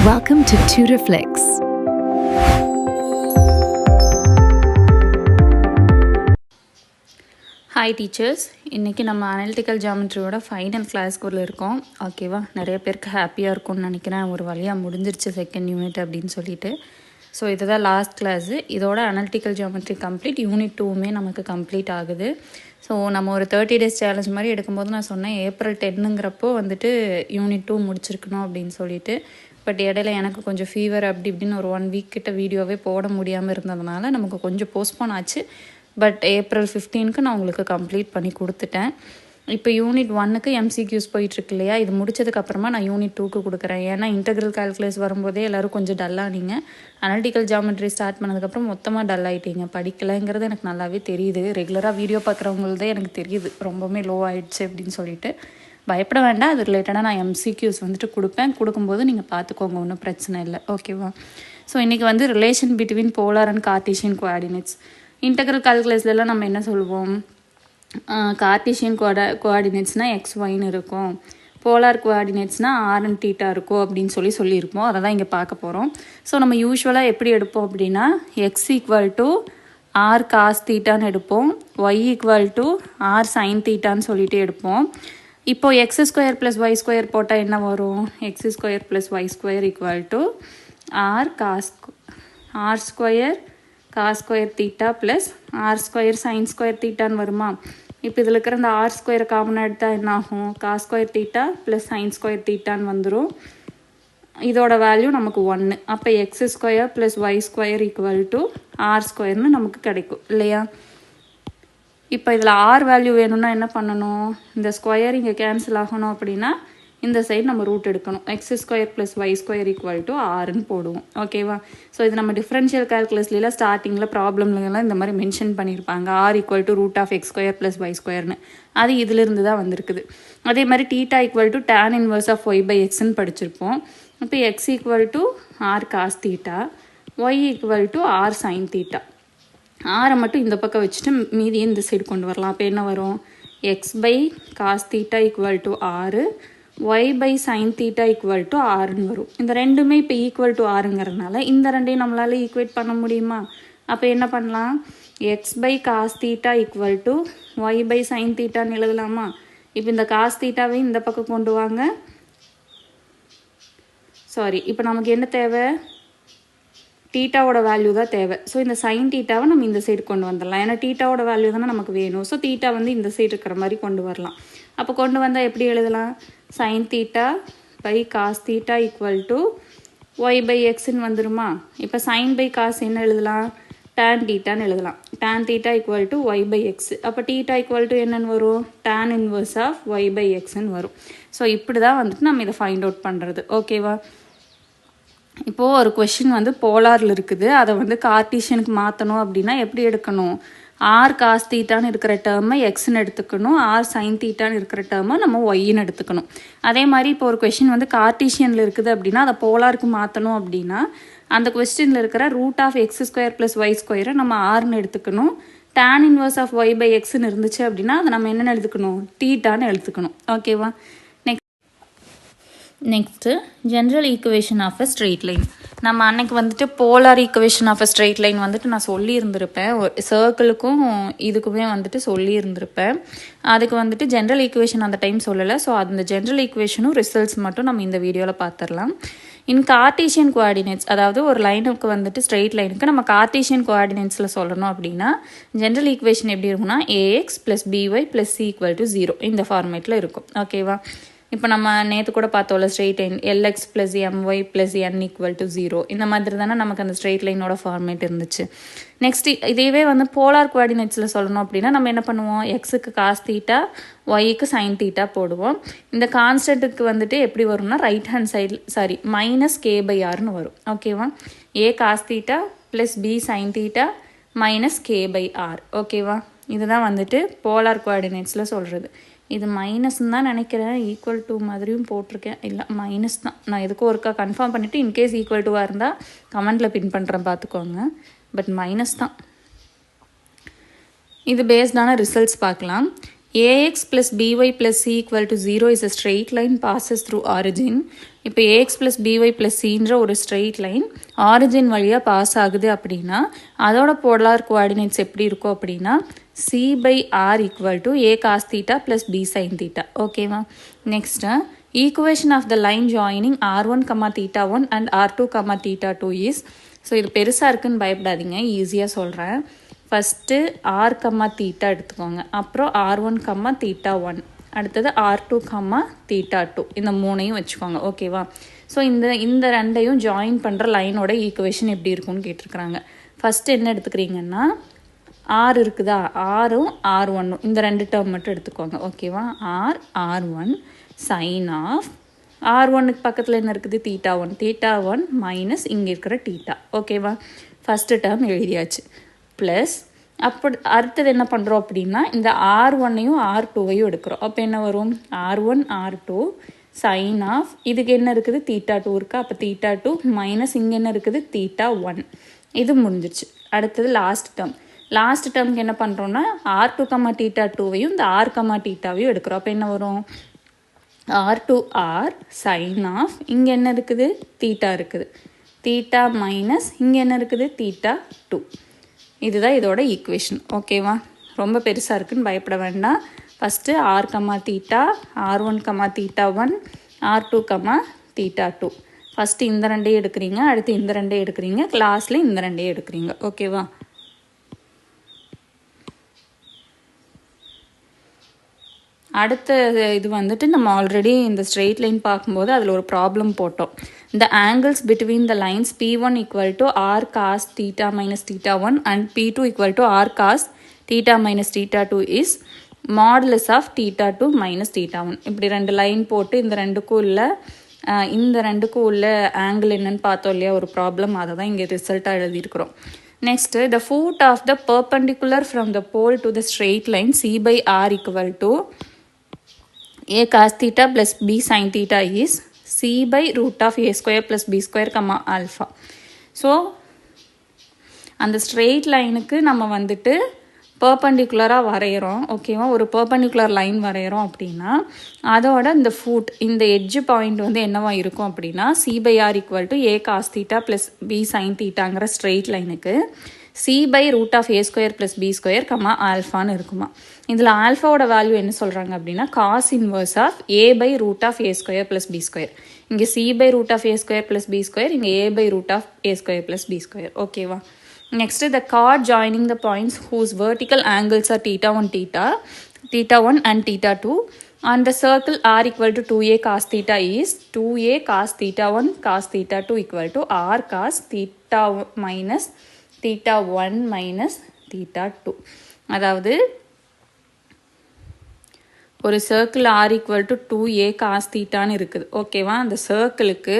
Welcome to TutorFlix. Hi teachers, இன்றைக்கி நம்ம analytical ஜாமெட்ரியோட final கிளாஸ்க்குள்ளே இருக்கோம். ஓகேவா, நிறைய பேருக்கு ஹாப்பியாக இருக்கும்னு நினைக்கிறேன். ஒரு வழியாக முடிஞ்சிருச்சு செகண்ட் யூனிட் அப்படின்னு சொல்லிட்டு. ஸோ இதுதான் லாஸ்ட் கிளாஸு. இதோட அனலிட்டிக்கல் ஜாமெட்ரி கம்ப்ளீட். யூனிட் 2மே நமக்கு கம்ப்ளீட் ஆகுது. ஸோ நம்ம ஒரு 30 days சேலஞ்ச் மாதிரி எடுக்கும்போது நான் சொன்னேன் ஏப்ரல் 10ங்கிறப்போ வந்துட்டு யூனிட் 2 முடிச்சிருக்கணும் அப்படின்னு சொல்லிட்டு. பட் இடையில எனக்கு கொஞ்சம் ஃபீவர் அப்படி இப்படின்னு ஒரு 1 week கிட்ட வீடியோவே போட முடியாமல் இருந்ததுனால நமக்கு கொஞ்சம் போஸ்ட்போன் ஆச்சு. பட் ஏப்ரல் 15க்கு நான் உங்களுக்கு கம்ப்ளீட் பண்ணி கொடுத்துட்டேன். இப்போ யூனிட் 1க்கு எம்சிக்யூஸ் போயிட்டுருக்கு இல்லையா, இது முடிச்சதுக்கப்புறமா நான் யூனிட் 2க்கு கொடுக்குறேன். ஏன்னா இன்டெக்ரல் கால்குலஸ் வரும்போதே எல்லோரும் கொஞ்சம் டல்லானீங்க. அனலிட்டிக்கல் ஜாமெட்ரி ஸ்டார்ட் பண்ணதுக்கப்புறம் மொத்தமாக டல் ஆகிட்டீங்க, படிக்கலைங்கிறது எனக்கு நல்லாவே தெரியுது. ரெகுலராக வீடியோ பார்க்குறவங்களதே எனக்கு தெரியுது ரொம்பவுமே லோ ஆகிடுச்சு அப்படின்னு சொல்லிட்டு. பயப்பட வேண்டாம், அது ரிலேட்டடாக நான் எம்சிக்யூஸ் வந்துட்டு கொடுப்பேன். கொடுக்கும்போது நீங்கள் பார்த்துக்கோங்க, ஒன்றும் பிரச்சனை இல்லை. ஓகேவா. ஸோ இன்றைக்கி வந்து relation between polar and Cartesian coordinates. Integral கால்குலஸ்லாம் நம்ம என்ன சொல்லுவோம், கார்ட்டீசியன் கோஆர்டினேட்ஸ்னால் XYன்னு இருக்கும், போலார் கோஆர்டினேட்ஸ்னால் R and θ இருக்கும் அப்படின்னு சொல்லியிருப்போம். அதை தான் இங்கே பார்க்க போகிறோம். ஸோ நம்ம யூஸ்வலாக எப்படி எடுப்போம் அப்படின்னா X = R cos θன்னு எடுப்போம், Y = R sin θன்னு சொல்லிட்டு எடுப்போம். இப்போது x² + y² போட்டால் என்ன வரும், x² + y² = R cos θ plus R² sin θன்னு வருமா. இப்போ இதில் இருக்கிற இந்த R² காமனாக எடுத்தால் என்ன ஆகும், cos² θ ப்ளஸ் sin² θன்னு வந்துடும். இதோட வேல்யூ நமக்கு 1. அப்போ x² + y² = R²ன்னு நமக்கு கிடைக்கும் இல்லையா. இப்போ இதில் R வேல்யூ வேணும்னா என்ன பண்ணணும், இந்த ஸ்கொயர் இங்கே கேன்சல் ஆகணும் அப்படின்னா இந்த சைடு நம்ம ரூட் எடுக்கணும். x² + y² = Rன்னு போடுவோம். ஓகேவா. ஸோ இது நம்ம டிஃப்ரென்ஷியல் கால்குலஸ்லாம் ஸ்டார்டிங்கில் ப்ராப்ளம்லாம் இந்த மாதிரி மென்ஷன் பண்ணியிருப்பாங்க, R = √(x² + y²ன்னு. அது இதிலிருந்து தான் வந்திருக்குது. அதே மாதிரி θ = tan inverse of y/xன்னு படிச்சிருப்போம். இப்போ x = R cos θ, y = R sin θ. ஆரை மட்டும் இந்த பக்கம் வச்சுட்டு மீதியை இந்த சைடு கொண்டு வரலாம். அப்போ என்ன வரும், x/cos θ = R, y/sin θ = Rன்னு வரும். இந்த ரெண்டுமே இப்போ ஈக்குவல் டு ஆருங்கிறதுனால இந்த ரெண்டையும் நம்மளால் ஈக்குவேட் பண்ண முடியுமா. அப்போ என்ன பண்ணலாம், x/cos θ = y/sin θன்னு எழுதலாமா. இப்போ இந்த cos θவை இந்த பக்கம் கொண்டு வாங்க. இப்போ நமக்கு என்ன தேவை, தீட்டாவோட வேல்யூ தான் தேவை. ஸோ இந்த சைன் தீட்டாவை நம்ம இந்த சைடு கொண்டு வந்துடலாம், ஏன்னா தீட்டாவோட வேல்யூ தானே நமக்கு வேணும். ஸோ தீட்டா வந்து இந்த சைடு இருக்கிற மாதிரி கொண்டு வரலாம். அப்போ கொண்டு வந்தால் எப்படி எழுதலாம், சைன் θ/cos θ = y/xன்னு வந்துருமா. இப்போ sin/cos என்ன எழுதலாம், tan θன்னு எழுதலாம். tan θ = y/x. அப்போ θ என்னன்னு வரும், tan inverse of y/xன்னு வரும். ஸோ இப்படி தான் வந்துட்டு நம்ம இதை ஃபைண்ட் அவுட் பண்ணுறது. ஓகேவா. இப்போது ஒரு கொஷின் வந்து போலாரில் இருக்குது, அதை வந்து கார்ட்டீசியனுக்கு மாற்றணும் அப்படின்னா எப்படி எடுக்கணும், R cos θன்னு இருக்கிற டேர்மை எக்ஸ்ன்னு எடுத்துக்கணும், R sin θன்னு இருக்கிற டேர்மை நம்ம ஒய்ன்னு எடுத்துக்கணும். அதே மாதிரி இப்போ ஒரு கொஷின் வந்து கார்ட்டீசியனில் இருக்குது அப்படின்னா அதை போலாருக்கு மாற்றணும் அப்படின்னா அந்த கொஸ்டினில் இருக்கிற √(x² + y² நம்ம Rன்னு எடுத்துக்கணும். tan inverse of y/xன்னு இருந்துச்சு அப்படின்னா அதை நம்ம என்னென்னு எடுத்துக்கணும், θன்னு எடுத்துக்கணும். ஓகேவா. Next general equation of a straight line. நம்ம அன்னைக்கு வந்துட்டு polar equation of a straight line வந்துட்டு நான் சொல்லியிருந்திருப்பேன், சர்க்கிளுக்கும் இதுக்குமே வந்துட்டு சொல்லியிருந்திருப்பேன். அதுக்கு வந்துட்டு ஜென்ரல் ஈக்குவேஷன் அந்த டைம் சொல்லலை. ஸோ அந்த ஜென்ரல் ஈக்குவேஷனும் ரிசல்ட்ஸ் மட்டும் நம்ம இந்த வீடியோவில் பார்த்துடலாம். இன் கார்ட்டீசியன் கோஆர்டினேட்ஸ், அதாவது ஒரு லைனுக்கு வந்துட்டு ஸ்ட்ரெயிட் லைனுக்கு நம்ம கார்ட்டீசியன் கோஆர்டினேட்ஸில் சொல்லணும் அப்படின்னா ஜென்ரல் ஈக்குவேஷன் எப்படி இருக்கும்னா ax + by + c = 0 இந்த ஃபார்மேட்டில் இருக்கும். ஓகேவா. இப்போ நம்ம நேற்று கூட பார்த்தோம்ல straight line lx + my + n = 0 இந்த மாதிரி தானே நமக்கு அந்த ஸ்ட்ரெயிட் லைனோட ஃபார்மேட் இருந்துச்சு. நெக்ஸ்ட் இதேவே வந்து போலார் கோஆர்டினேட்ஸில் சொல்லணும் அப்படின்னா நம்ம என்ன பண்ணுவோம், எக்ஸுக்கு cos θ, ஒய்க்கு sin θ போடுவோம். இந்த கான்ஸ்டன்ட்டுக்கு வந்துட்டு எப்படி வரும்னா ரைட் ஹேண்ட் சைடில் -k/rன்னு வரும். ஓகேவா. a cos θ + b sin θ -k/r. ஓகேவா. இதுதான் வந்துட்டு போலார் கோஆர்டினேட்ஸில் சொல்கிறது. இது மைனஸ்ன்னு தான் நினைக்கிறேன், ஈக்குவல் டு மாதிரியும் போட்டிருக்கேன், இல்லை மைனஸ் தான். நான் எதுக்கும் ஒருக்கா கன்ஃபார்ம் பண்ணிவிட்டு இன்கேஸ் ஈக்குவல் டுவாக இருந்தால் கமெண்ட்டில் பின் பண்ணுறேன் பார்த்துக்கோங்க. பட் மைனஸ் தான். இது பேஸ்டான ரிசல்ட்ஸ் பார்க்கலாம். ax plus by plus c equal to 0 is a straight line passes through origin. இப்போ ax plus by plus cன்ற ஒரு straight line origin வழியாக பாஸ் ஆகுது அப்படின்னா அதோட polar coordinates எப்படி இருக்கும் அப்படின்னா c by r equal to a cos theta plus b sin theta. ஓகேவா? Next equation of the line joining r1, theta 1 and r2, theta 2 is. So இது பெருசாக இருக்குன்னு பயப்படாதீங்க, ஈஸியாக சொல்கிறேன். ஃபஸ்ட்டு r, theta எடுத்துக்கோங்க. அப்புறம் r1, theta 1. அடுத்தது r2, theta 2. இந்த மூணையும் வச்சுக்கோங்க. ஓகேவா? ஸோ இந்த ரெண்டையும் ஜாயின் பண்ணுற லைனோட ஈக்குவேஷன் எப்படி இருக்கும்னு கேட்டிருக்கிறாங்க. ஃபஸ்ட்டு என்ன எடுத்துக்கிறீங்கன்னா r இருக்குதா, r-ம் r1-ம் இந்த ரெண்டு டேர்ம் மட்டும் எடுத்துக்கோங்க. ஓகேவா? r1 sin ஆஃப் r1க்கு பக்கத்தில் என்ன இருக்குது, தீட்டா 1 மைனஸ் இங்கே இருக்கிற தீட்டா. ஓகேவா? ஃபஸ்ட்டு டேர்ம் எழுதியாச்சு. ப்ளஸ் அப்படி அடுத்தது என்ன பண்ணுறோம் அப்படின்னா இந்த r1ஐயும் r2வையும் எடுக்கிறோம். அப்போ என்ன வரும், r1 r2 சைன் ஆஃப் இதுக்கு என்ன இருக்குது, தீட்டா 2 இருக்கா, அப்போ தீட்டா 2 மைனஸ் இங்கே என்ன இருக்குது, தீட்டா 1. இது முடிஞ்சிருச்சு. அடுத்தது லாஸ்ட் டேர்முக்கு என்ன பண்ணுறோன்னா r2, தீட்டா 2வையும் இந்த r, தீட்டாவையும் எடுக்கிறோம். அப்போ என்ன வரும், r2r sin ஆஃப் இங்கே என்ன இருக்குது, தீட்டா இருக்குது, தீட்டா மைனஸ் இங்கே என்ன இருக்குது, தீட்டா 2. இதுதான் இதோட ஈக்குவேஷன். ஓகேவா? ரொம்ப பெருசாக இருக்குன்னு பயப்பட வேண்டாம். First r, theta, r1, theta 1, r2, theta 2. First இந்த ரெண்டையும் எடுக்கிறீங்க, அடுத்து இந்த ரெண்டையும் எடுக்கிறீங்க, லாஸ்ட்டில் இந்த ரெண்டையும் எடுக்கிறீங்க. ஓகேவா? அடுத்த இது வந்துட்டு நம்ம ஆல்ரெடி இந்த ஸ்ட்ரெயிட் லைன் பார்க்கும்போது அதில் ஒரு ப்ராப்ளம் போட்டோம். The angles between the lines P1 equal to r cos theta minus theta 1 and P2 equal to r cos theta minus theta 2 is modulus of theta 2 minus theta 1. இப்படி ரெண்டு line போட்டு இந்த ரெண்டுக்கும் உள்ள ஆங்கிள் என்னன்னு பார்த்தோம் இல்லையா, ஒரு ப்ராப்ளம். அதை தான் இங்கே ரிசல்ட்டாக எழுதியிருக்கிறோம். Next the foot of the perpendicular from the pole to the straight line c by r equal to a cos theta plus b sin theta is c by root of a square plus b square, alpha. So அந்த straight லைனுக்கு நம்ம வந்துட்டு பர்பண்டிகுலராக வரைகிறோம். ஓகேவா? ஒரு perpendicular line வரைகிறோம் அப்படின்னா அதோட இந்த ஃபுட், இந்த எட்ஜ் பாயிண்ட் வந்து என்னவா இருக்கும் அப்படின்னா c by r equal to a cos theta plus b sin thetaங்கிற ஸ்ட்ரெயிட் லைனுக்கு c by root of a square plus b square, ஆல்ஃபான்னு இருக்குமா. இதில் ஆல்ஃபாவோட வேல்யூ என்ன சொல்கிறாங்க அப்படின்னா cos inverse of a by root of a square plus b square. இங்கே c by root of a square plus b square, இங்கே a by root of a square plus b square. ஓகேவா? Next, the chord joining the points whose vertical angles are theta 1 and theta 2 on the circle r equal to 2a cos theta is 2a cos theta 1 cos theta 2 equal to r cos theta minus theta 1 minus theta 2. அதாவது ஒரு circle r equal to 2a cos thetaன்னு இருக்குது. ஓகேவா? அந்த சர்க்கிளுக்கு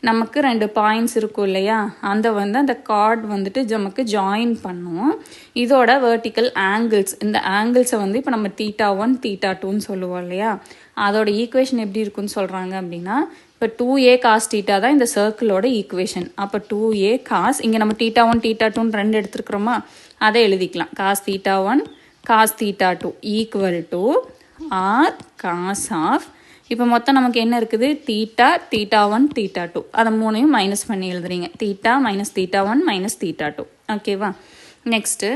நமக்கு ரெண்டு points இருக்கும் இல்லையா, அந்த கார்ட் வந்துட்டு நமக்கு ஜாயின் பண்ணுவோம். இதோட வெர்டிக்கல் ஆங்கிள்ஸ், இந்த ஆங்கிள்ஸை வந்து இப்போ நம்ம தீட்டா 1 தீட்டா 2ன்னு சொல்லுவோம் இல்லையா, அதோட ஈக்குவேஷன் எப்படி இருக்குன்னு சொல்கிறாங்க அப்படின்னா இப்போ 2a cos theta தான் இந்த சர்க்கிளோட ஈக்குவேஷன். அப்போ 2a cos, இங்கே நம்ம தீட்டா 1 தீட்டா 2ன்னு ரெண்டு எடுத்துருக்குறோமா, அதை எழுதிக்கலாம். cos theta 1 cos theta 2 equal to r cos of, இப்போ மொத்தம் நமக்கு என்ன இருக்குது, தீட்டா 1 தீட்டா 2, அதை மூணையும் மைனஸ் பண்ணி எழுதுறீங்க. Theta minus theta 1 minus theta 2. ஓகேவா? நெக்ஸ்ட்டு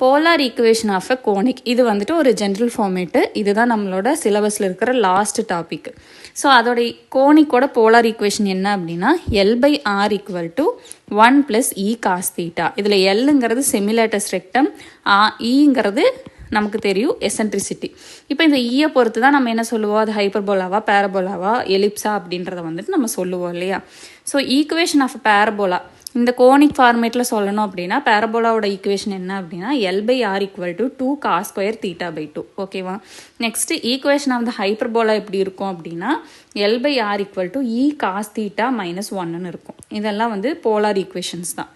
polar equation of a conic. இது வந்துட்டு ஒரு ஜென்ரல் ஃபார்மேட்டு. இதுதான் நம்மளோட சிலபஸில் இருக்கிற லாஸ்ட் டாபிக். ஸோ அதோட கோனிக்கோட போலார் ஈக்குவேஷன் என்ன அப்படின்னா L by R equal to 1 + e cos theta. இதில் எல்லுங்கிறது செமிலேட்டஸ் ரெக்டம், ஈங்கிறது நமக்கு தெரியும் எசன்ட்ரிசிட்டி. இப்போ இந்த ஈயை பொறுத்து தான் நம்ம என்ன சொல்லுவோம், அது ஹைப்பர்போலாவா பேரபோலாவா எலிப்ஸா அப்படின்றத வந்துட்டு நம்ம சொல்லுவோம் இல்லையா. ஸோ ஈக்குவேஷன் ஆஃப் பேரபோலா இந்த கோனிக் ஃபார்மேட்டில் சொல்லணும் அப்படின்னா பேரபோலாவோட ஈக்குவேஷன் என்ன அப்படின்னா L by R equal to 2 cos square theta by 2. ஓகேவா? Next equation of the hyperbola எப்படி இருக்கும் அப்படின்னா L by R equal to e cos theta minus 1ன்னு இருக்கும். இதெல்லாம் வந்து போலார் ஈக்குவேஷன்ஸ் தான்.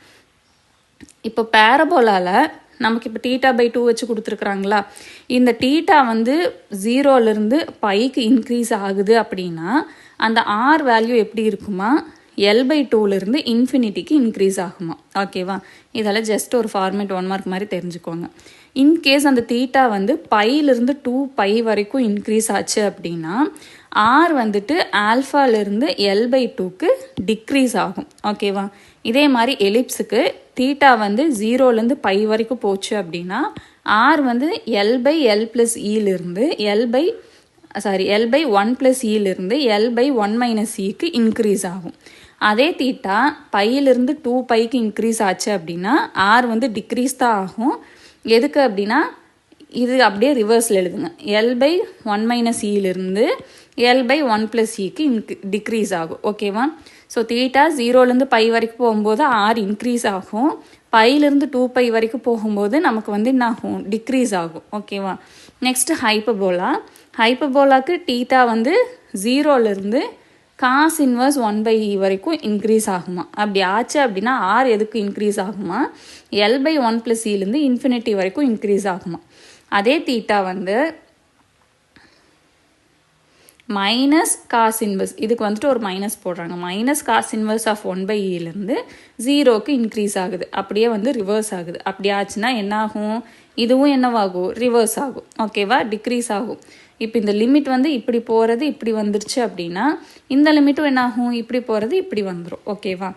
இப்போ பேரபோலாவில் நமக்கு இப்போ தீட்டா பை 2 வச்சு கொடுத்துருக்குறாங்களா, இந்த தீட்டா வந்து 0லேருந்து பைக்கு இன்க்ரீஸ் ஆகுது அப்படின்னா அந்த ஆர் வேல்யூ எப்படி இருக்குமா, எல் பை 2லேருந்து இன்ஃபினிட்டிக்கு இன்க்ரீஸ் ஆகுமா. ஓகேவா? இதெல்லாம் ஜஸ்ட் ஒரு ஃபார்மேட் 1 மார்க் மாதிரி தெரிஞ்சுக்கோங்க. இன்கேஸ் அந்த தீட்டா வந்து பையிலிருந்து 2π வரைக்கும் இன்க்ரீஸ் ஆச்சு அப்படின்னா ஆர் வந்துட்டு ஆல்ஃபாலேருந்து L/2க்கு டிக்ரீஸ் ஆகும். ஓகேவா? இதே மாதிரி எலிப்ஸுக்கு தீட்டா வந்து 0லேருந்து π வரைக்கும் போச்சு அப்படின்னா ஆர் வந்து L/L+Eலேருந்து L/1+Eலேருந்து L/1-Eக்கு இன்க்ரீஸ் ஆகும். அதே தீட்டா பையிலிருந்து 2πக்கு இன்க்ரீஸ் ஆச்சு அப்படின்னா ஆர் வந்து டிக்ரீஸ் தான் ஆகும். எதுக்கு அப்படின்னா இது அப்படியே ரிவர்ஸில் எழுதுங்க. L/1-Eலேருந்து L/1+Eக்கு டிக்ரீஸ் ஆகும். ஓகேவா? ஸோ தீட்டா 0லேருந்து π வரைக்கும் போகும்போது ஆர் இன்க்ரீஸ் ஆகும். பையிலிருந்து 2π வரைக்கும் போகும்போது நமக்கு வந்து என்ன ஆகும்? டிக்ரீஸ் ஆகும். ஓகேவா? நெக்ஸ்ட்டு ஹைப்பர்போலாக்கு தீட்டா வந்து 0லேருந்து cos இன்வர்ஸ் 1/e வரைக்கும் இன்க்ரீஸ் ஆகுமா? அப்படி ஆச்சு அப்படின்னா ஆர் எதுக்கு இன்க்ரீஸ் ஆகுமா? L/1+Eலேருந்து இன்ஃபினிட்டி வரைக்கும் இன்க்ரீஸ் ஆகுமா? அதே தீட்டா வந்து மைனஸ் காஸ் இன்வர்ஸ், இதுக்கு வந்துட்டு ஒரு மைனஸ் போடுறாங்க. மைனஸ் காஸ் இன்வர்ஸ் ஆஃப் 1/eலேருந்து 0க்கு இன்க்ரீஸ் ஆகுது. அப்படியே வந்து ரிவர்ஸ் ஆகுது. அப்படி ஆச்சுன்னா என்ன ஆகும்? இதுவும் என்னவாகும்? ரிவர்ஸ் ஆகும். ஓகேவா? டிக்ரீஸ் ஆகும். இப்போ இந்த லிமிட் வந்து இப்படி போகிறது இப்படி வந்துருச்சு அப்படின்னா இந்த லிமிட்டும் என்ன ஆகும்? இப்படி போகிறது இப்படி வந்துடும். ஓகேவா?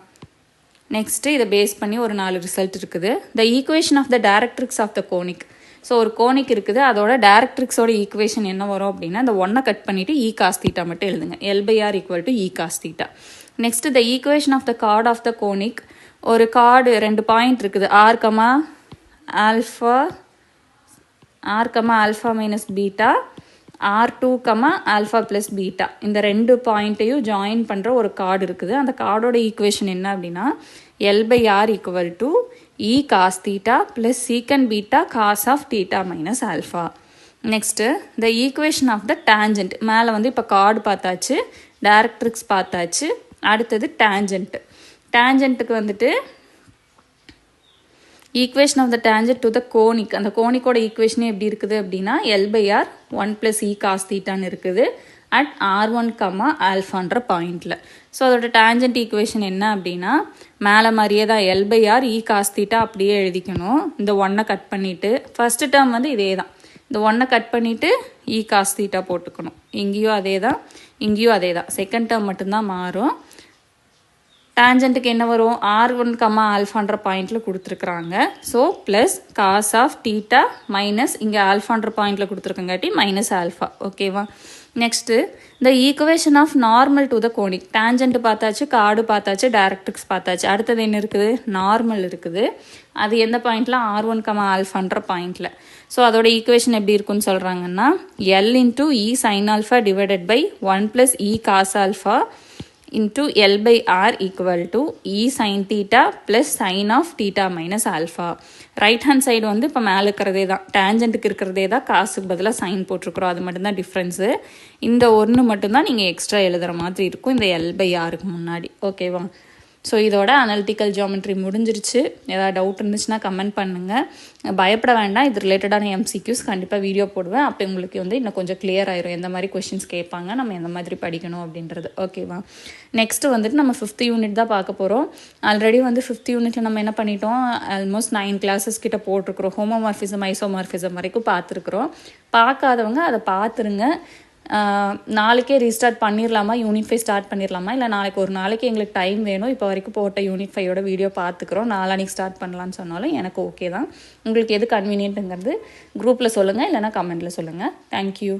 நெக்ஸ்ட்டு இதை பேஸ் பண்ணி ஒரு 4 ரிசல்ட் இருக்குது. The equation of the directrix of the conic. So ஒரு கோனிக் இருக்குது, அதோட டைரக்ட்ரிக்ஸோட ஈக்குவேஷன் என்ன வரும் அப்படின்னா இந்த 1 கட் பண்ணிவிட்டு E cos θ மட்டும் எழுதுங்க. L/R = E cos θ. Next the equation of the chord of the conic. ஒரு கார்டு 2 பாயிண்ட் இருக்குது, R, alpha minus beta, R2, alpha plus beta. இந்த 2 பாயிண்ட்டையும் ஜாயின் பண்ணுற ஒரு கார்டு இருக்குது. அந்த கார்டோட ஈக்குவேஷன் என்ன அப்படின்னா L/R = E cos θ plus secant beta cos of θ minus alpha. Next the equation of the tangent. மேலே வந்து இப்போ கார்டு பார்த்தாச்சு, டைரக்ட்ரிக்ஸ் பார்த்தாச்சு. அடுத்தது டேஞ்சன்ட்டுக்கு வந்துட்டு equation of the tangent to the conic. அந்த கோனிக்கோட ஈக்குவேஷனே எப்படி இருக்குது அப்படின்னா L/R 1 + E cos θன்னு இருக்குது at R1, ஆல்ஃபான்ற பாயிண்டில். ஸோ அதோட டேஞ்சன்ட் ஈக்குவேஷன் என்ன அப்படின்னா மேலே மாதிரியே தான் L/R E cos θ அப்படியே எழுதிக்கணும். இந்த 1 கட் பண்ணிவிட்டு ஃபஸ்ட்டு டேர்ம் வந்து இதே தான். இந்த 1 கட் பண்ணிவிட்டு E cos θ போட்டுக்கணும். இங்கேயும் அதே தான், இங்கேயும் அதே தான். செகண்ட் டேர்ம் மட்டும்தான் மாறும். டேஞ்சன்ட்டுக்கு என்ன வரும்? R1, ஆல்ஃபான்ற பாயிண்டில் கொடுத்துருக்குறாங்க. So plus cos of θ minus இங்கே ஆல்ஃபான்ற பாயிண்டில் கொடுத்துருக்கங்காட்டி மைனஸ் ஆல்ஃபா. ஓகேவா? நெக்ஸ்ட்டு இந்த equation of normal to the conic. Tangent பார்த்தாச்சு, கார்டு பார்த்தாச்சு, டைரக்ட்ரிக்ஸ் பார்த்தாச்சு. அடுத்தது என்ன இருக்குது? நார்மல் இருக்குது. அது எந்த பாயிண்டில்? R1, ஆல்ஃபான்ற பாயிண்டில். ஸோ அதோட ஈக்குவேஷன் எப்படி இருக்குன்னு சொல்கிறாங்கன்னா L × E sin alpha / 1 + E cos alpha into L/R = E sin θ plus sin of θ minus alpha. Right hand side வந்து இப்போ மேலே இருக்கிறதே தான், டேஞ்சன்ட்டுக்கு இருக்கிறதே தான், காசுக்கு பதிலாக சைன் போட்டிருக்கிறோம். அது மட்டும்தான் டிஃப்ரென்ஸு. இந்த 1 மட்டும்தான் நீங்கள் எக்ஸ்ட்ரா எழுதுகிற மாதிரி இருக்கும் இந்த L/Rக்கு முன்னாடி. ஓகேவா? ஸோ இதோட அனலிட்டிக்கல் ஜியோமெட்ரி முடிஞ்சிருச்சு. ஏதாவது டவுட் இருந்துச்சுன்னா கமெண்ட் பண்ணுங்கள். பயப்பட வேண்டாம், இது ரிலேட்டடான MCQs கண்டிப்பாக வீடியோ போடுவேன். அப்போ உங்களுக்கு வந்து இன்னும் கொஞ்சம் கிளியர் ஆயிரும் எந்த மாதிரி கொஷின்ஸ் கேட்பாங்க, நம்ம எந்த மாதிரி படிக்கணும் அப்படின்றது. ஓகேவா? நெக்ஸ்ட்டு வந்துட்டு நம்ம 5th யூனிட் தான் பார்க்க போகிறோம். ஆல்ரெடி வந்து 5th யூனிட்டில் நம்ம என்ன பண்ணிட்டோம், ஆல்மோஸ்ட் 9 classes கிட்ட போட்டிருக்கிறோம். ஹோமோமார்ஃபிசம், ஐசோமார்ஃபிசம் வரைக்கும் பார்த்துருக்குறோம். பார்க்காதவங்க அதை பார்த்துருங்க. நாளைக்கே ரீஸ்டார்ட் பண்ணிடலாமா, யூனிட் 5 ஸ்டார்ட் பண்ணிடலாமா, இல்லை நாளைக்கு ஒரு நாளைக்கு எங்களுக்கு டைம் வேணும், இப்போ வரைக்கும் போட்ட யூனிட் 5யோட வீடியோ பார்த்துக்குறோம், நாளைக்கு ஸ்டார்ட் பண்ணலான்னு சொன்னாலும் எனக்கு ஓகே தான். உங்களுக்கு எது கன்வீனியன்ட்டுங்கிறது குரூப்பில் சொல்லுங்கள், இல்லைனா கமெண்ட்டில் சொல்லுங்கள். தேங்க்யூ.